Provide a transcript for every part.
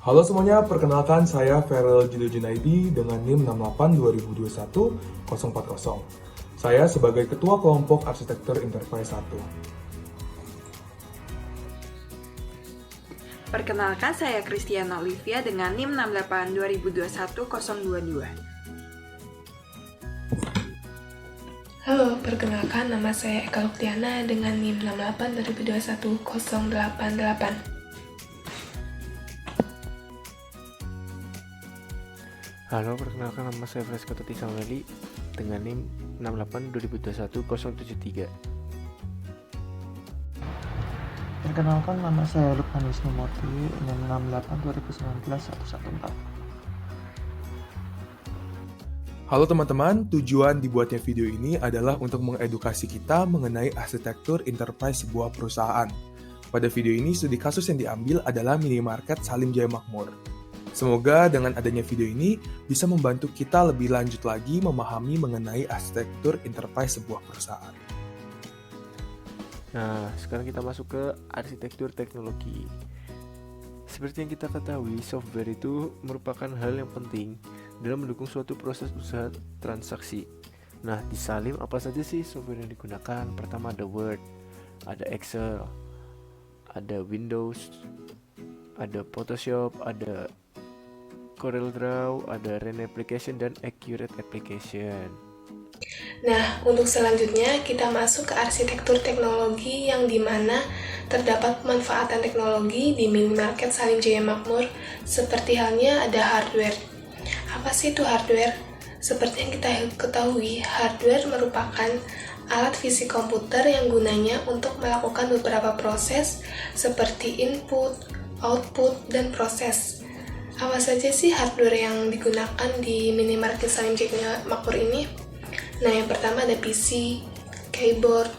Halo semuanya, perkenalkan saya Feral Jidu Junaidi dengan NIM 68 2021 040. Saya sebagai Ketua Kelompok Arsitektur Enterprise 1. Perkenalkan, saya Kristiana Olivia dengan NIM 68 2021 022. Halo, perkenalkan nama saya Eka Luktiana dengan NIM 68 2021 088. Halo, perkenalkan nama saya Fresko Tuti Samueli dengan NIM 68 2021 073. Perkenalkan, nama saya Lukman Wisnu Moti, NIM 68 2019 114. Halo teman-teman, tujuan dibuatnya video ini adalah untuk mengedukasi kita mengenai arsitektur enterprise sebuah perusahaan. Pada video ini, studi kasus yang diambil adalah minimarket Salim Jaya Makmur. Semoga dengan adanya video ini bisa membantu kita lebih lanjut lagi memahami mengenai arsitektur enterprise sebuah perusahaan. Nah, sekarang kita masuk ke arsitektur teknologi. Seperti yang kita ketahui, software itu merupakan hal yang penting dalam mendukung suatu proses usaha transaksi. Nah, di Salim apa saja sih software yang digunakan? Pertama ada Word, ada Excel, ada Windows, ada Photoshop, ada CorelDRAW, ada Ren Application, dan Accurate Application. Nah, untuk selanjutnya kita masuk ke arsitektur teknologi yang dimana terdapat pemanfaatan teknologi di minimarket Salim Jaya Makmur, seperti halnya ada hardware. Apa sih itu hardware? Seperti yang kita ketahui, hardware merupakan alat fisik komputer yang gunanya untuk melakukan beberapa proses seperti input, output, dan proses. Apa saja sih hardware yang digunakan di minimarket Salim Jaya Makmur ini? Nah, yang pertama ada PC, keyboard,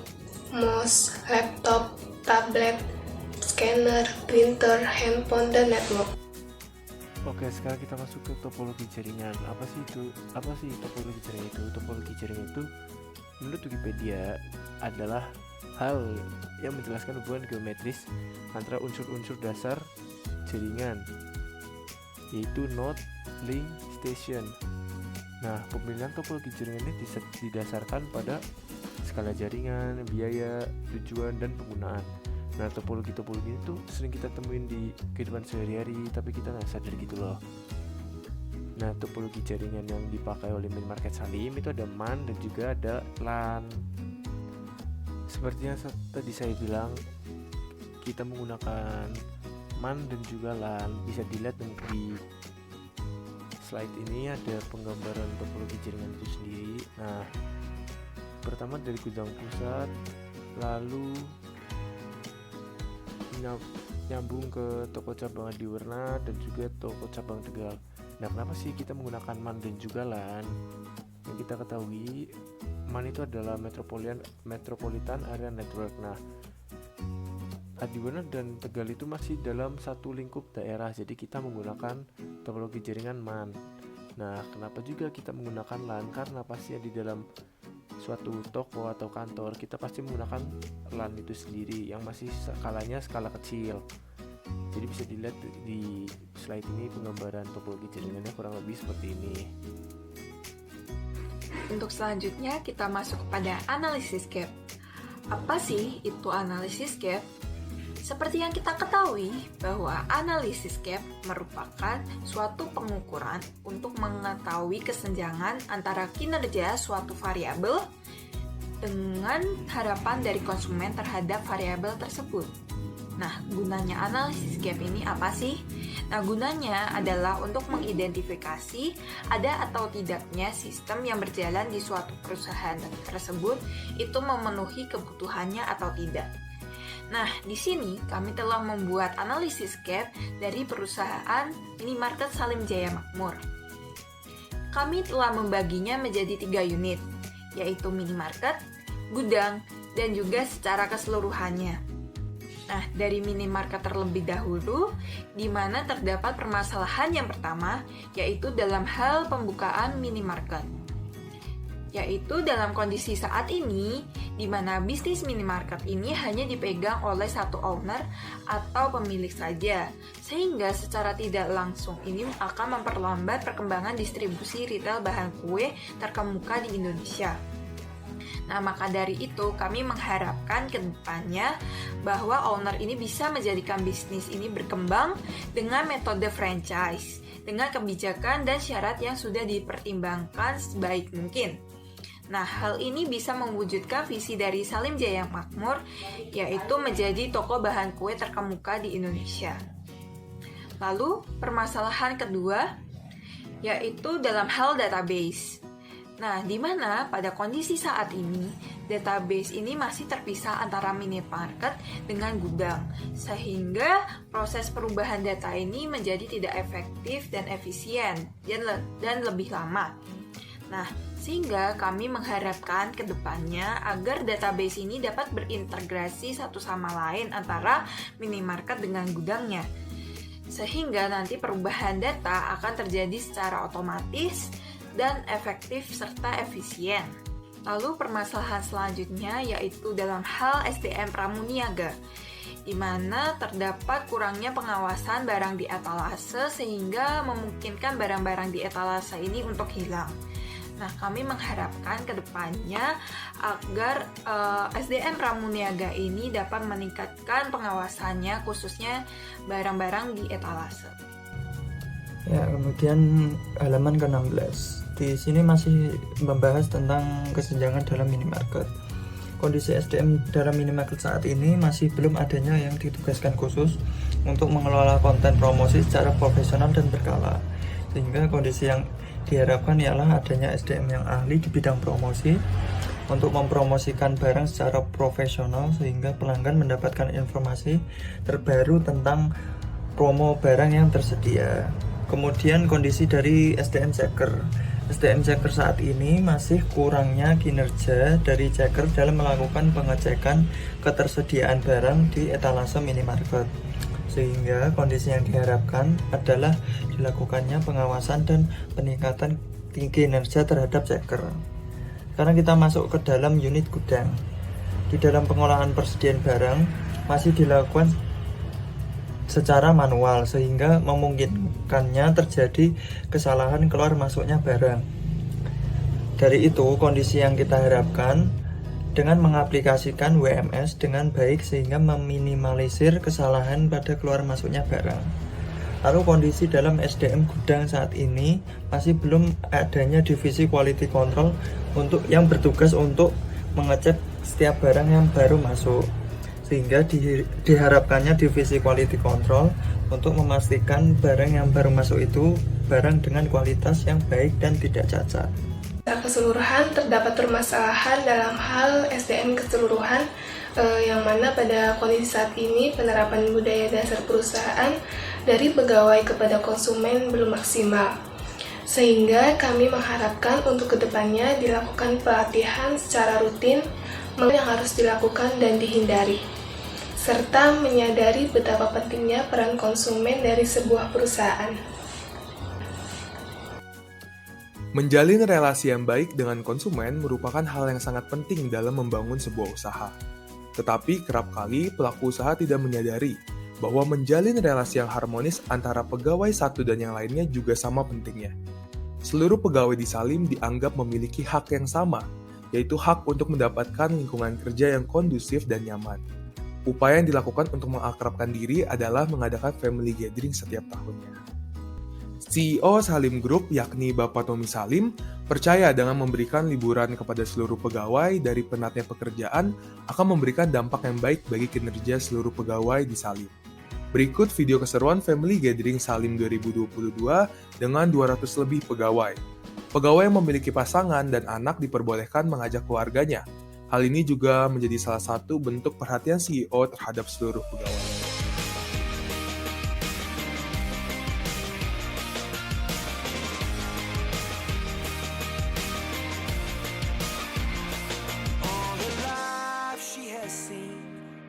mouse, laptop, tablet, scanner, printer, handphone, dan network. Oke, sekarang kita masuk ke topologi jaringan. Apa sih topologi jaringan itu? Topologi jaringan itu menurut Wikipedia adalah hal yang menjelaskan hubungan geometris antara unsur-unsur dasar jaringan, yaitu node, link, station. Nah, pemilihan topologi jaringan ini didasarkan pada skala jaringan, biaya, tujuan, dan penggunaan. Nah, topologi itu sering kita temuin di kehidupan sehari-hari, tapi kita nggak sadar gitu loh. Nah, topologi jaringan yang dipakai oleh minimarket Salim itu ada MAN dan juga ada LAN. Seperti yang tadi saya bilang, kita menggunakan MAN dan juga LAN. Bisa dilihat di slide ini ada penggambaran topologi jaringan itu sendiri. Nah, pertama dari gudang pusat, lalu nyambung ke toko cabang Adiwarna dan juga toko cabang Tegal. Nah, kenapa sih kita menggunakan MAN dan juga LAN? Yang kita ketahui, MAN itu adalah Metropolitan Area Network. Nah, Adiwarna dan Tegal itu masih dalam satu lingkup daerah, jadi kita menggunakan topologi jaringan MAN. Nah, kenapa juga kita menggunakan LAN? Karena pasti di dalam suatu toko atau kantor kita pasti menggunakan LAN itu sendiri yang masih skalanya skala kecil. Jadi bisa dilihat di slide ini penggambaran topologi jaringannya kurang lebih seperti ini. Untuk selanjutnya kita masuk kepada analisis gap. Apa sih itu analisis gap? Seperti yang kita ketahui bahwa analisis gap merupakan suatu pengukuran untuk mengetahui kesenjangan antara kinerja suatu variabel dengan harapan dari konsumen terhadap variabel tersebut. Nah, gunanya analisis gap ini apa sih? Nah, gunanya adalah untuk mengidentifikasi ada atau tidaknya sistem yang berjalan di suatu perusahaan tersebut itu memenuhi kebutuhannya atau tidak. Nah, di sini kami telah membuat analisis gap dari perusahaan minimarket Salim Jaya Makmur. Kami telah membaginya menjadi 3 unit, yaitu minimarket, gudang, dan juga secara keseluruhannya. Nah, dari minimarket terlebih dahulu, di mana terdapat permasalahan yang pertama, yaitu dalam hal pembukaan minimarket. yaitu dalam kondisi saat ini, di mana bisnis minimarket ini hanya dipegang oleh satu owner atau pemilik saja, sehingga secara tidak langsung ini akan memperlambat perkembangan distribusi retail bahan kue terkemuka di Indonesia. Nah, maka dari itu kami mengharapkan ke depannya bahwa owner ini bisa menjadikan bisnis ini berkembang dengan metode franchise, dengan kebijakan dan syarat yang sudah dipertimbangkan sebaik mungkin. Nah, hal ini bisa mewujudkan visi dari Salim Jaya Makmur, yaitu menjadi toko bahan kue terkemuka di Indonesia. Lalu, permasalahan kedua, yaitu dalam hal database. Nah, di mana pada kondisi saat ini, database ini masih terpisah antara minimarket dengan gudang, sehingga proses perubahan data ini menjadi tidak efektif dan efisien, dan lebih lama. Nah, sehingga kami mengharapkan ke depannya agar database ini dapat berintegrasi satu sama lain antara minimarket dengan gudangnya, sehingga nanti perubahan data akan terjadi secara otomatis dan efektif serta efisien. Lalu permasalahan selanjutnya yaitu dalam hal SDM pramuniaga, di mana terdapat kurangnya pengawasan barang di etalase sehingga memungkinkan barang-barang di etalase ini untuk hilang. Nah, kami mengharapkan ke depannya agar SDM pramuniaga ini dapat meningkatkan pengawasannya khususnya barang-barang di etalase. Ya, kemudian halaman ke-16. Di sini masih membahas tentang kesenjangan dalam minimarket. Kondisi SDM dalam minimarket saat ini masih belum adanya yang ditugaskan khusus untuk mengelola konten promosi secara profesional dan berkala. Sehingga kondisi yang diharapkan ialah adanya SDM yang ahli di bidang promosi untuk mempromosikan barang secara profesional sehingga pelanggan mendapatkan informasi terbaru tentang promo barang yang tersedia. Kemudian kondisi dari SDM checker. SDM checker saat ini masih kurangnya kinerja dari checker dalam melakukan pengecekan ketersediaan barang di etalase minimarket. Sehingga kondisi yang diharapkan adalah dilakukannya pengawasan dan peningkatan kinerja terhadap checker. Sekarang kita masuk ke dalam unit gudang. Di dalam pengolahan persediaan barang masih dilakukan secara manual sehingga memungkinkannya terjadi kesalahan keluar masuknya barang. Dari itu, kondisi yang kita harapkan dengan mengaplikasikan WMS dengan baik sehingga meminimalisir kesalahan pada keluar masuknya barang. Lalu kondisi dalam SDM gudang saat ini masih belum adanya divisi quality control untuk yang bertugas untuk mengecek setiap barang yang baru masuk. Sehingga diharapkannya divisi quality control untuk memastikan barang yang baru masuk itu barang dengan kualitas yang baik dan tidak cacat. Secara keseluruhan terdapat permasalahan dalam hal SDM keseluruhan yang mana pada kondisi saat ini penerapan budaya dasar perusahaan dari pegawai kepada konsumen belum maksimal. Sehingga kami mengharapkan untuk kedepannya dilakukan pelatihan secara rutin yang harus dilakukan dan dihindari, serta menyadari betapa pentingnya peran konsumen dari sebuah perusahaan. Menjalin relasi yang baik dengan konsumen merupakan hal yang sangat penting dalam membangun sebuah usaha. Tetapi kerap kali pelaku usaha tidak menyadari bahwa menjalin relasi yang harmonis antara pegawai satu dan yang lainnya juga sama pentingnya. Seluruh pegawai di Salim dianggap memiliki hak yang sama, yaitu hak untuk mendapatkan lingkungan kerja yang kondusif dan nyaman. Upaya yang dilakukan untuk mengakrabkan diri adalah mengadakan family gathering setiap tahunnya. CEO Salim Group, yakni Bapak Tommy Salim, percaya dengan memberikan liburan kepada seluruh pegawai dari penatnya pekerjaan akan memberikan dampak yang baik bagi kinerja seluruh pegawai di Salim. Berikut video keseruan Family Gathering Salim 2022 dengan 200 lebih pegawai. Pegawai yang memiliki pasangan dan anak diperbolehkan mengajak keluarganya. Hal ini juga menjadi salah satu bentuk perhatian CEO terhadap seluruh pegawai. All the life she has seen,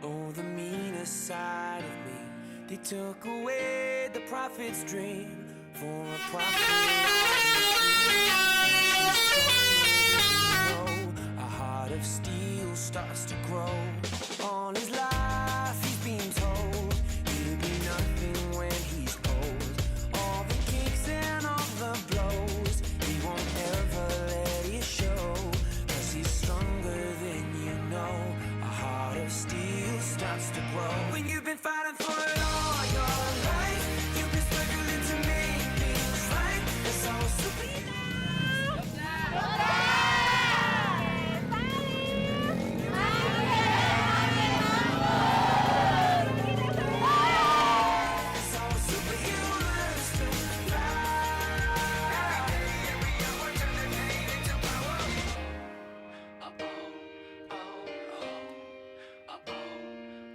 oh the meanest side of me. They took away the prophet's dream for a profit. steel starts to grow. All his life he's been told he'll be nothing when he's old. All the kicks and all the blows, he won't ever let it show. 'Cause he's stronger than you know. A heart of steel starts to grow. When you've been fighting for it all your life, you've been struggling to make things right. It's all super.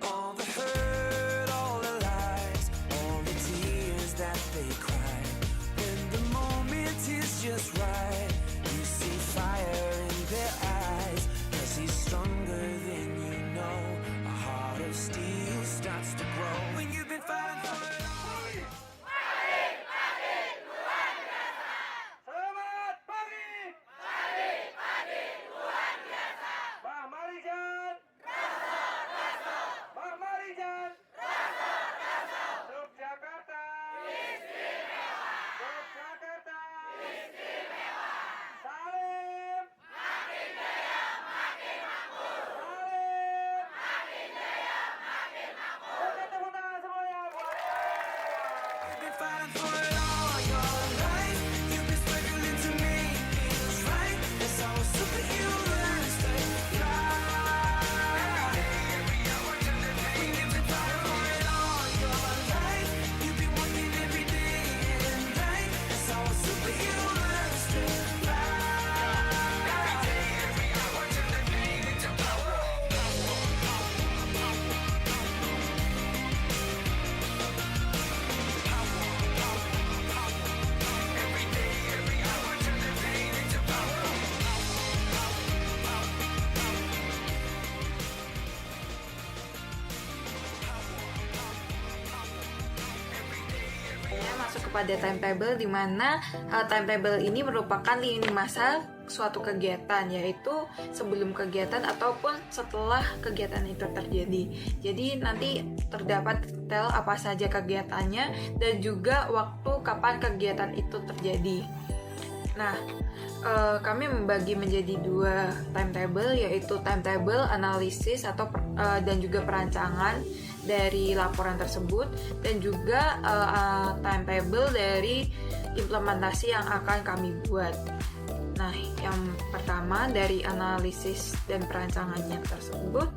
All the hurt, all the lies, all the tears that they cry. When the moment is just right, you see fire in their eyes. 'Cause he's stronger than you know. A heart of steel starts to grow. When you've been fighting for it all. Selamat pagi. Pagi luar biasa. Pak Marijan. Pak Marijan. Yogyakarta. Istimewa. Yogyakarta. Istimewa. Salim. Makin jaya, makin makmur. Salim. Makin jaya, makin makmur. Oke, tepuk tangan semuanya. You've been fighting for it all your life. You've been struggling to make things right. It's all superhuman strength. Saya masuk kepada timetable di mana timetable ini merupakan lini masa suatu kegiatan, yaitu sebelum kegiatan ataupun setelah kegiatan itu terjadi. Jadi nanti terdapat detail apa saja kegiatannya dan juga waktu kapan kegiatan itu terjadi. Nah, kami membagi menjadi dua timetable, yaitu timetable analisis atau dan juga perancangan dari laporan tersebut, dan juga timetable dari implementasi yang akan kami buat. Nah, yang pertama dari analisis dan perancangannya tersebut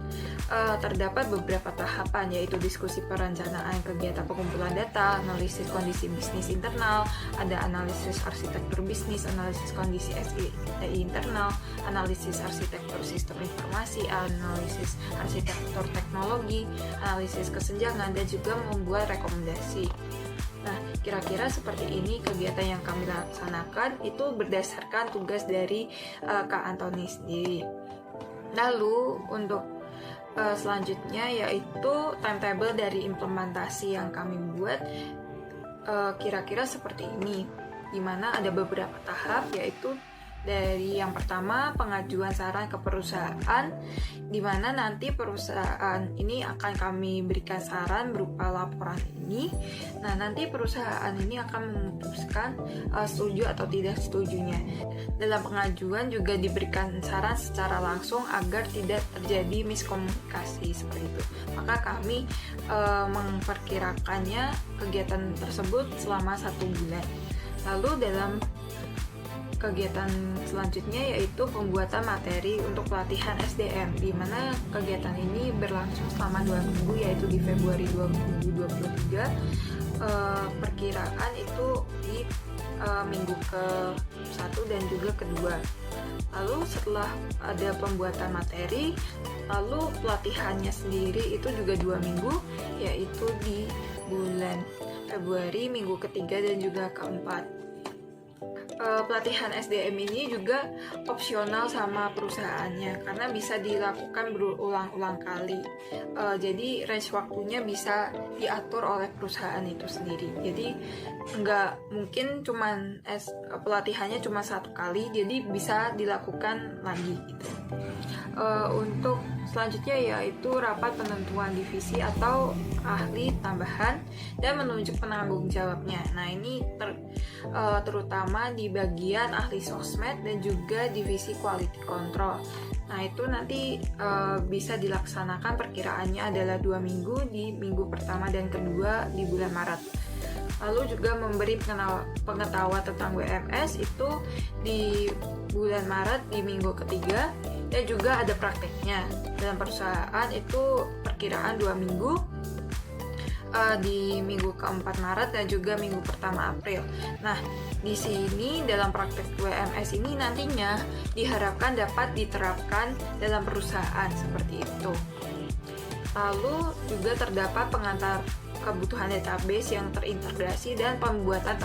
terdapat beberapa tahapan, yaitu diskusi perencanaan kegiatan pengumpulan data, analisis kondisi bisnis internal, ada analisis arsitektur bisnis, analisis kondisi SI internal, analisis arsitektur sistem informasi, analisis arsitektur teknologi, analisis kesenjangan, dan juga membuat rekomendasi. Nah, kira-kira seperti ini kegiatan yang kami laksanakan itu berdasarkan tugas dari Kak Antoni sendiri. Lalu untuk selanjutnya yaitu timetable dari implementasi yang kami buat kira-kira seperti ini, di mana ada beberapa tahap, yaitu dari yang pertama pengajuan saran ke perusahaan, di mana nanti perusahaan ini akan kami berikan saran berupa laporan ini. Nah, nanti perusahaan ini akan memutuskan setuju atau tidak setujunya. Dalam pengajuan juga diberikan saran secara langsung agar tidak terjadi miskomunikasi seperti itu. Maka kami memperkirakannya kegiatan tersebut selama 1 bulan. Lalu dalam kegiatan selanjutnya yaitu pembuatan materi untuk pelatihan SDM, di mana kegiatan ini berlangsung selama 2 minggu, yaitu di Februari 2023. Perkiraan itu di minggu ke-1 dan juga ke-2. Lalu setelah ada pembuatan materi, lalu pelatihannya sendiri itu juga 2 minggu, yaitu di bulan Februari minggu ke-3 dan juga ke-4. pelatihan SDM ini juga opsional sama perusahaannya karena bisa dilakukan berulang-ulang kali. Jadi range waktunya bisa diatur oleh perusahaan itu sendiri. Jadi nggak mungkin cuman pelatihannya cuma 1 kali, jadi bisa dilakukan lagi gitu. Untuk selanjutnya yaitu rapat penentuan divisi atau ahli tambahan dan menunjuk penanggung jawabnya. Nah ini terutama di bagian ahli sosmed dan juga divisi quality control. Nah itu nanti bisa dilaksanakan perkiraannya adalah 2 minggu, di minggu pertama dan kedua di bulan Maret. Lalu juga memberi pengetahuan tentang WMS itu di bulan Maret di minggu ketiga, dan juga ada prakteknya. Dalam perusahaan itu perkiraan 2 minggu di minggu keempat Maret dan juga minggu pertama April. Nah, di sini dalam praktek WMS ini nantinya diharapkan dapat diterapkan dalam perusahaan seperti itu. Lalu juga terdapat pengantar kebutuhan database yang terintegrasi dan pembuatan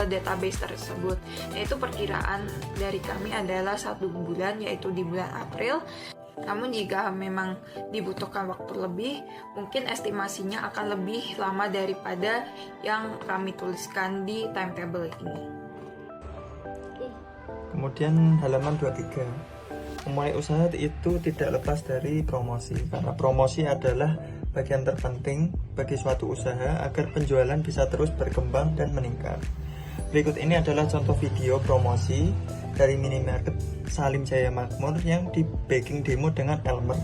database tersebut. Yaitu perkiraan dari kami adalah 1 bulan, yaitu di bulan April. Namun jika memang dibutuhkan waktu lebih, mungkin estimasinya akan lebih lama daripada yang kami tuliskan di timetable ini. Kemudian halaman 23. Memulai usaha itu tidak lepas dari promosi, karena promosi adalah bagian terpenting bagi suatu usaha agar penjualan bisa terus berkembang dan meningkat. Berikut ini adalah contoh video promosi dari minimarket Salim Jaya Makmur yang di backing demo dengan Elmer.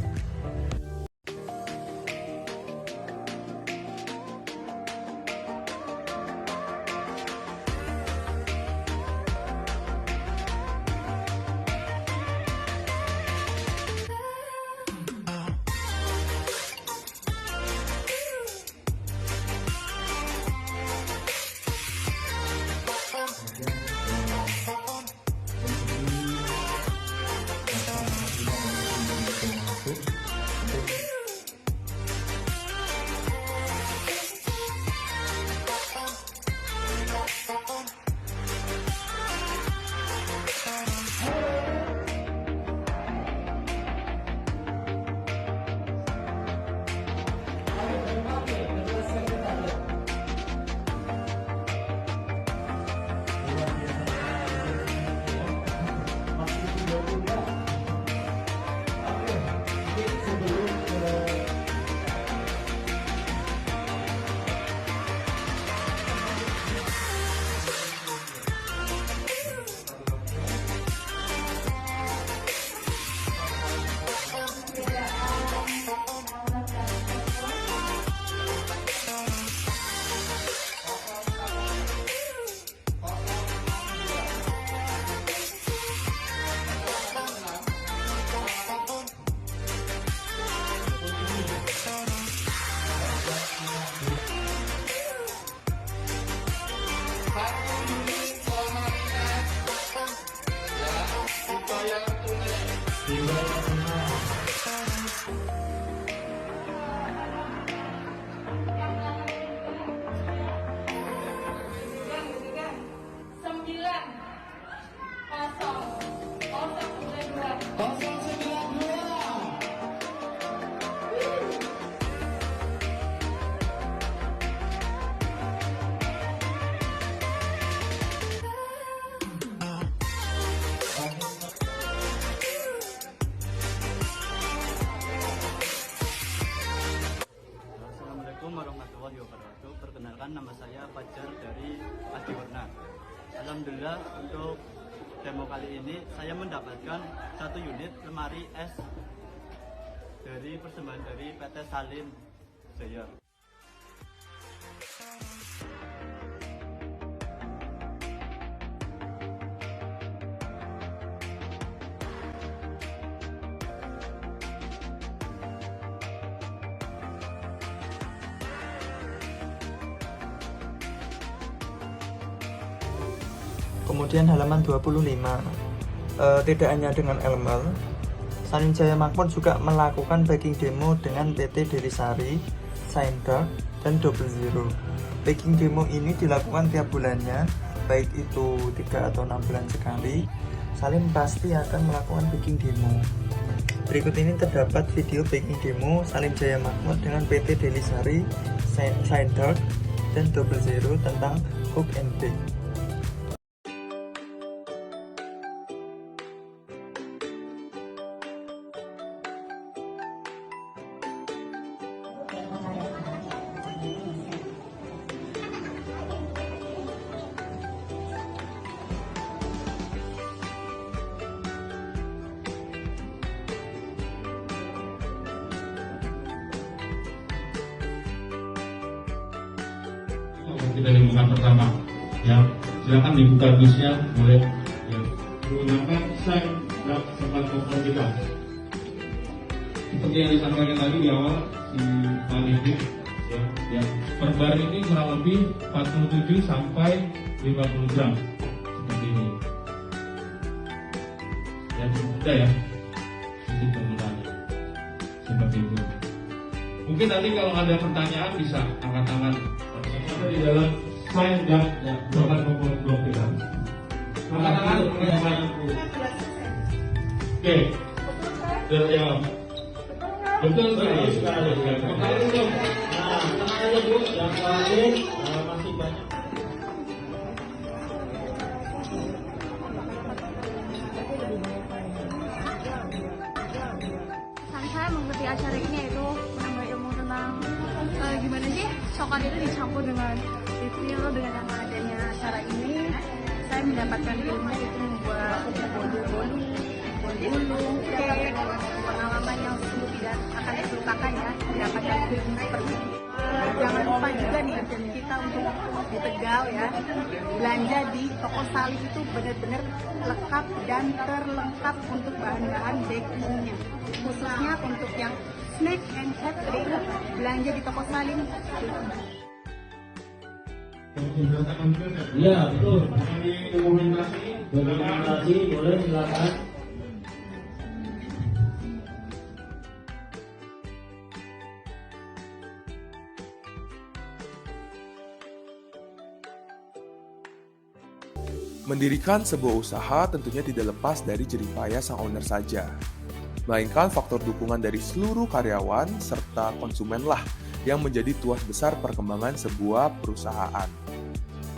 Perkenalkan, nama saya Fajar dari Adiwarna. Alhamdulillah untuk demo kali ini saya mendapatkan 1 unit lemari es dari persembahan dari PT Salim Jaya. Kemudian halaman 25. Tidak hanya dengan Elmer, Salim Jaya Makmur juga melakukan backing demo dengan PT Delisari, Saindak, dan Double Zero. Backing demo ini dilakukan tiap bulannya baik itu 3 atau 6 bulan sekali, Salim pasti akan melakukan baking demo. Berikut ini terdapat video baking demo Salim Jaya Makmur dengan PT Delisari, Shine Dark, dan Double Zero tentang cook and bake. Kita dibuka pertama ya, silakan dibuka busnya, boleh ya, menggunakan sign dan tempat kompor kita seperti yang disampaikan tadi di awal si Pak Nidip ya, per bar ini kurang lebih 47 sampai 50 gram seperti ini ya, cukup mudah ya sisi penggunaannya seperti itu. Mungkin nanti kalau ada pertanyaan bisa angkat tangan di dalam sign dan tempat kompor blok kita. Angkat tangan. Oke. Ya. Betul sekali. Nah, tenang aja Bu, yang lain masih banyak. Saya mengikuti acara ini yaitu menambah ilmu tentang gimana sih coklat itu dicampur dengan refill. Dengan adanya acara ini saya mendapatkan ilmu itu membuat bolu-bolu, cake, pengalaman yang sungguh tidak akan terlupakan ya, mendapatkan ilmu seperti ini. Jangan lupa juga nih kita untuk di Tegal ya, belanja di toko Salim itu benar-benar lengkap dan terlengkap untuk bahan-bahan bakingnya, khususnya untuk yang snack and catering, belanja di toko Salim. Iya betul. Dokumentasi boleh silakan. Mendirikan sebuah usaha tentunya tidak lepas dari jeripaya sang owner saja, melainkan faktor dukungan dari seluruh karyawan serta konsumenlah yang menjadi tuas besar perkembangan sebuah perusahaan.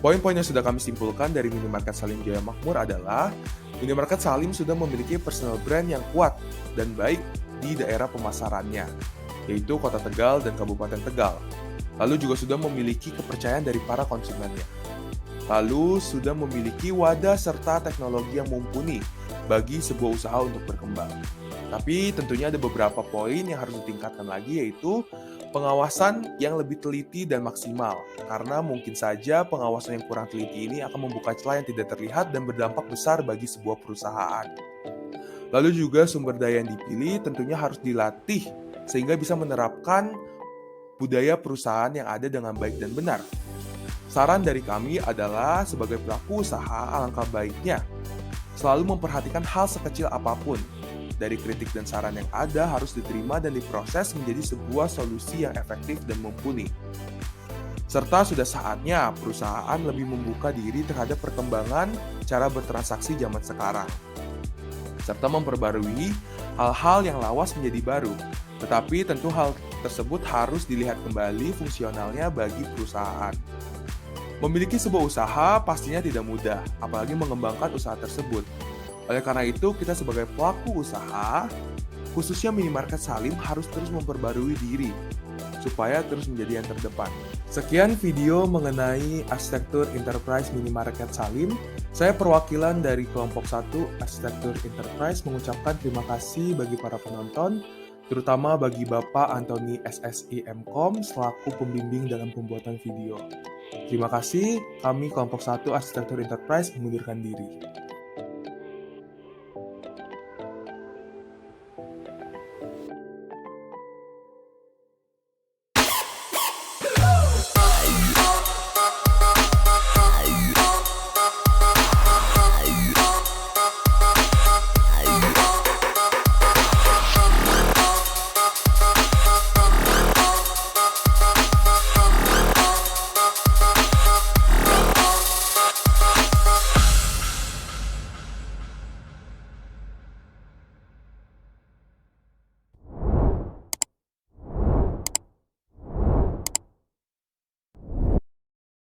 Poin-poin yang sudah kami simpulkan dari Minimarket Salim Jaya Makmur adalah Minimarket Salim sudah memiliki personal brand yang kuat dan baik di daerah pemasarannya, yaitu Kota Tegal dan Kabupaten Tegal. Lalu juga sudah memiliki kepercayaan dari para konsumennya. Lalu sudah memiliki wadah serta teknologi yang mumpuni bagi sebuah usaha untuk berkembang. Tapi tentunya ada beberapa poin yang harus ditingkatkan lagi, yaitu pengawasan yang lebih teliti dan maksimal. Karena mungkin saja pengawasan yang kurang teliti ini akan membuka celah yang tidak terlihat dan berdampak besar bagi sebuah perusahaan. Lalu juga sumber daya yang dipilih tentunya harus dilatih sehingga bisa menerapkan budaya perusahaan yang ada dengan baik dan benar. Saran dari kami adalah sebagai pelaku usaha, alangkah baiknya selalu memperhatikan hal sekecil apapun. Dari kritik dan saran yang ada harus diterima dan diproses menjadi sebuah solusi yang efektif dan mumpuni. Serta sudah saatnya perusahaan lebih membuka diri terhadap perkembangan cara bertransaksi zaman sekarang. Serta memperbarui hal-hal yang lawas menjadi baru. Tetapi tentu hal tersebut harus dilihat kembali fungsionalnya bagi perusahaan. Memiliki sebuah usaha pastinya tidak mudah, apalagi mengembangkan usaha tersebut. Oleh karena itu, kita sebagai pelaku usaha, khususnya Minimarket Salim harus terus memperbarui diri, supaya terus menjadi yang terdepan. Sekian video mengenai arsitektur enterprise Minimarket Salim. Saya perwakilan dari kelompok 1 Arsitektur Enterprise mengucapkan terima kasih bagi para penonton, terutama bagi Bapak Antoni SSI MKOM selaku pembimbing dalam pembuatan video. Terima kasih, kami kelompok 1 Arsitektur Enterprise mengundurkan diri.